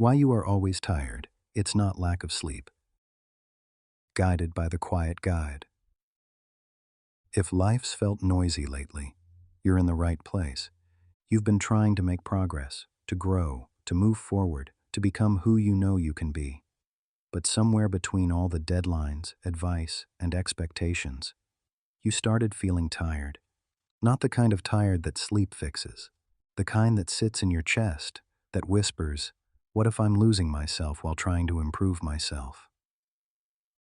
Why you are always tired. It's not lack of sleep. Guided by the quiet guide. If life's felt noisy lately, you're in the right place. You've been trying to make progress, to grow, to move forward, to become who you know you can be. But somewhere between all the deadlines, advice, and expectations, you started feeling tired. Not the kind of tired that sleep fixes. The kind that sits in your chest, that whispers, "What if I'm losing myself while trying to improve myself?"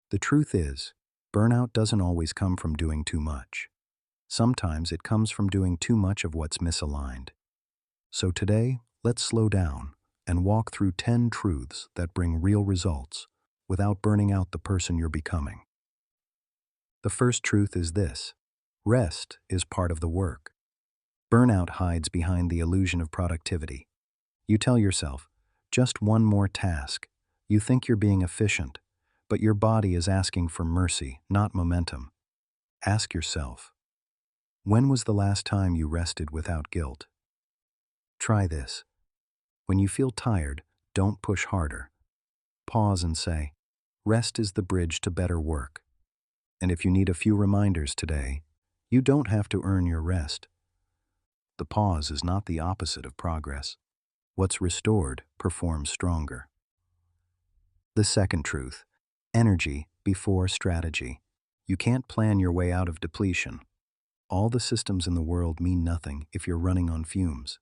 The truth is, burnout doesn't always come from doing too much. Sometimes it comes from doing too much of what's misaligned. So today, let's slow down and walk through 10 truths that bring real results without burning out the person you're becoming. The first truth is this: rest is part of the work. Burnout hides behind the illusion of productivity. You tell yourself, just one more task. You think you're being efficient, but your body is asking for mercy, not momentum. Ask yourself, when was the last time you rested without guilt? Try this. When you feel tired, don't push harder. Pause and say, rest is the bridge to better work. And if you need a few reminders today, you don't have to earn your rest. The pause is not the opposite of progress. What's restored performs stronger. The second truth: energy before strategy. You can't plan your way out of depletion. All the systems in the world mean nothing if you're running on fumes.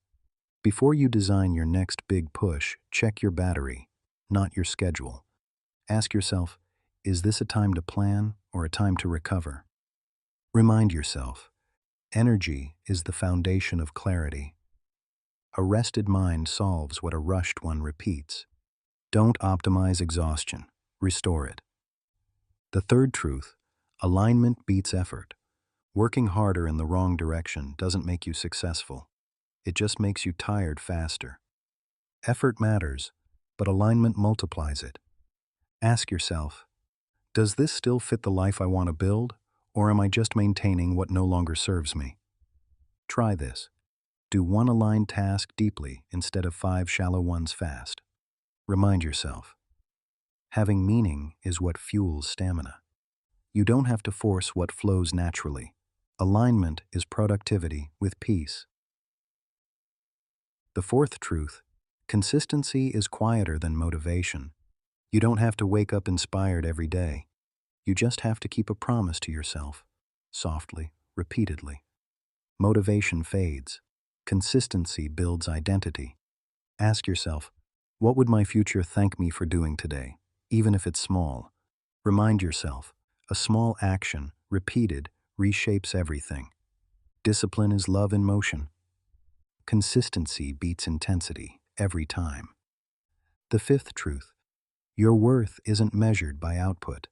Before you design your next big push, check your battery, not your schedule. Ask yourself, is this a time to plan or a time to recover? Remind yourself, energy is the foundation of clarity. A rested mind solves what a rushed one repeats. Don't optimize exhaustion, restore it. The third truth: alignment beats effort. Working harder in the wrong direction doesn't make you successful. It just makes you tired faster. Effort matters, but alignment multiplies it. Ask yourself, does this still fit the life I want to build, or am I just maintaining what no longer serves me? Try this. Do one aligned task deeply instead of 5 shallow ones fast. Remind yourself, having meaning is what fuels stamina. You don't have to force what flows naturally. Alignment is productivity with peace. The fourth truth: consistency is quieter than motivation. You don't have to wake up inspired every day. You just have to keep a promise to yourself, softly, repeatedly. Motivation fades. Consistency builds identity. Ask yourself, what would my future thank me for doing today, even if it's small? Remind yourself, a small action, repeated, reshapes everything. Discipline is love in motion. Consistency beats intensity every time. The fifth truth: your worth isn't measured by output.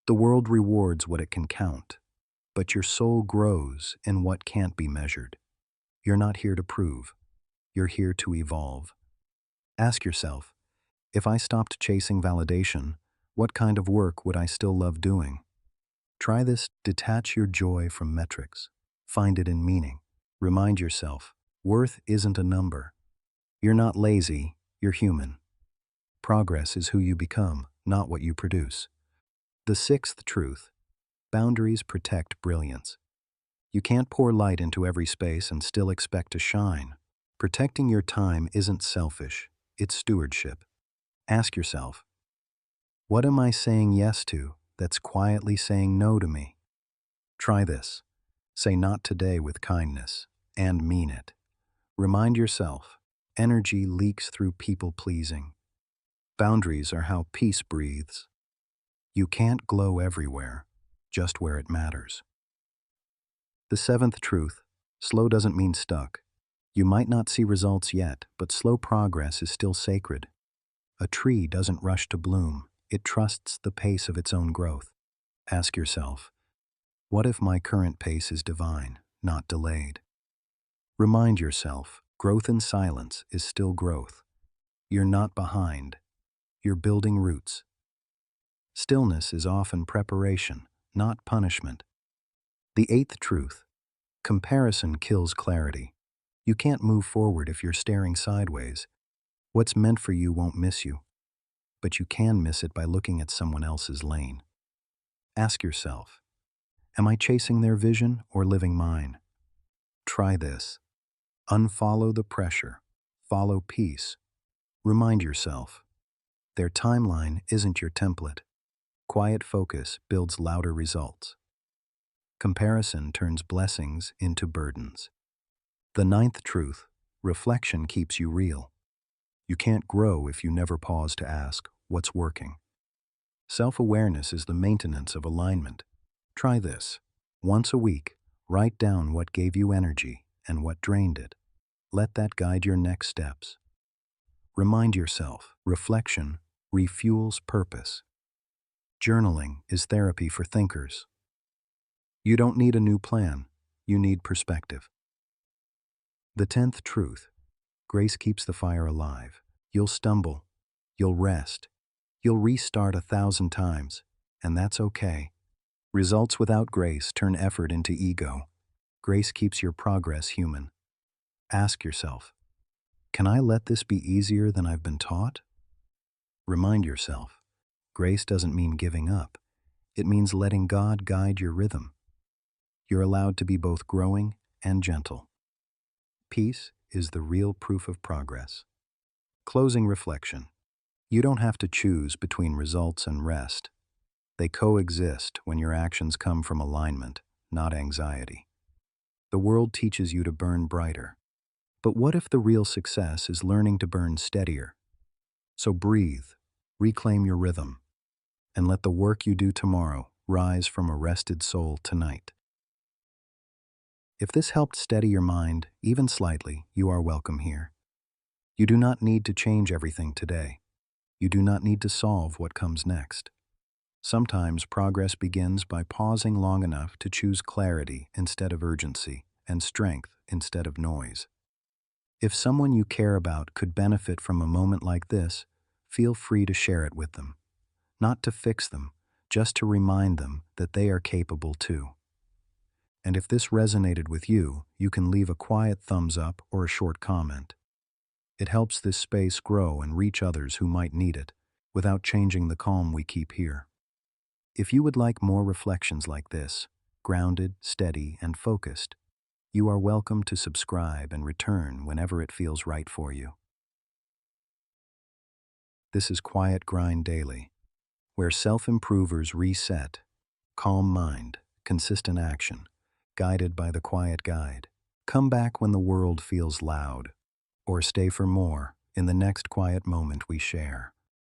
The world rewards what it can count, but your soul grows in what can't be measured. You're not here to prove. You're here to evolve. Ask yourself, if I stopped chasing validation, what kind of work would I still love doing? Try this. Detach your joy from metrics. Find it in meaning. Remind yourself, worth isn't a number. You're not lazy, you're human. Progress is who you become, not what you produce. The sixth truth: boundaries protect brilliance. You can't pour light into every space and still expect to shine. Protecting your time isn't selfish, it's stewardship. Ask yourself, what am I saying yes to that's quietly saying no to me? Try this. Say not today with kindness, and mean it. Remind yourself, energy leaks through people-pleasing. Boundaries are how peace breathes. You can't glow everywhere, just where it matters. The seventh truth: slow doesn't mean stuck. You might not see results yet, but slow progress is still sacred. A tree doesn't rush to bloom, it trusts the pace of its own growth. Ask yourself, what if my current pace is divine, not delayed? Remind yourself, growth in silence is still growth. You're not behind, you're building roots. Stillness is often preparation, not punishment. The eighth truth: comparison kills clarity. You can't move forward if you're staring sideways. What's meant for you won't miss you, but you can miss it by looking at someone else's lane. Ask yourself, am I chasing their vision or living mine? Try this. Unfollow the pressure. Follow peace. Remind yourself, their timeline isn't your template. Quiet focus builds louder results. Comparison turns blessings into burdens. The ninth truth, reflection keeps you real. You can't grow if you never pause to ask, what's working? Self-awareness is the maintenance of alignment. Try this. Once a week, write down what gave you energy and what drained it. Let that guide your next steps. Remind yourself, reflection refuels purpose. Journaling is therapy for thinkers. You don't need a new plan, you need perspective. The 10th truth, grace keeps the fire alive. You'll stumble, you'll rest, you'll restart 1,000 times, and that's okay. Results without grace turn effort into ego. Grace keeps your progress human. Ask yourself, can I let this be easier than I've been taught? Remind yourself, grace doesn't mean giving up. It means letting God guide your rhythm. You're allowed to be both growing and gentle. Peace is the real proof of progress. Closing reflection. You don't have to choose between results and rest. They coexist when your actions come from alignment, not anxiety. The world teaches you to burn brighter. But what if the real success is learning to burn steadier? So breathe, reclaim your rhythm, and let the work you do tomorrow rise from a rested soul tonight. If this helped steady your mind, even slightly, you are welcome here. You do not need to change everything today. You do not need to solve what comes next. Sometimes progress begins by pausing long enough to choose clarity instead of urgency and strength instead of noise. If someone you care about could benefit from a moment like this, feel free to share it with them. Not to fix them, just to remind them that they are capable too. And if this resonated with you, you can leave a quiet thumbs up or a short comment. It helps this space grow and reach others who might need it, without changing the calm we keep here. If you would like more reflections like this, grounded, steady, and focused, you are welcome to subscribe and return whenever it feels right for you. This is Quiet Grind Daily, where self-improvers reset, calm mind, consistent action, guided by the quiet guide. Come back when the world feels loud, or stay for more in the next quiet moment we share.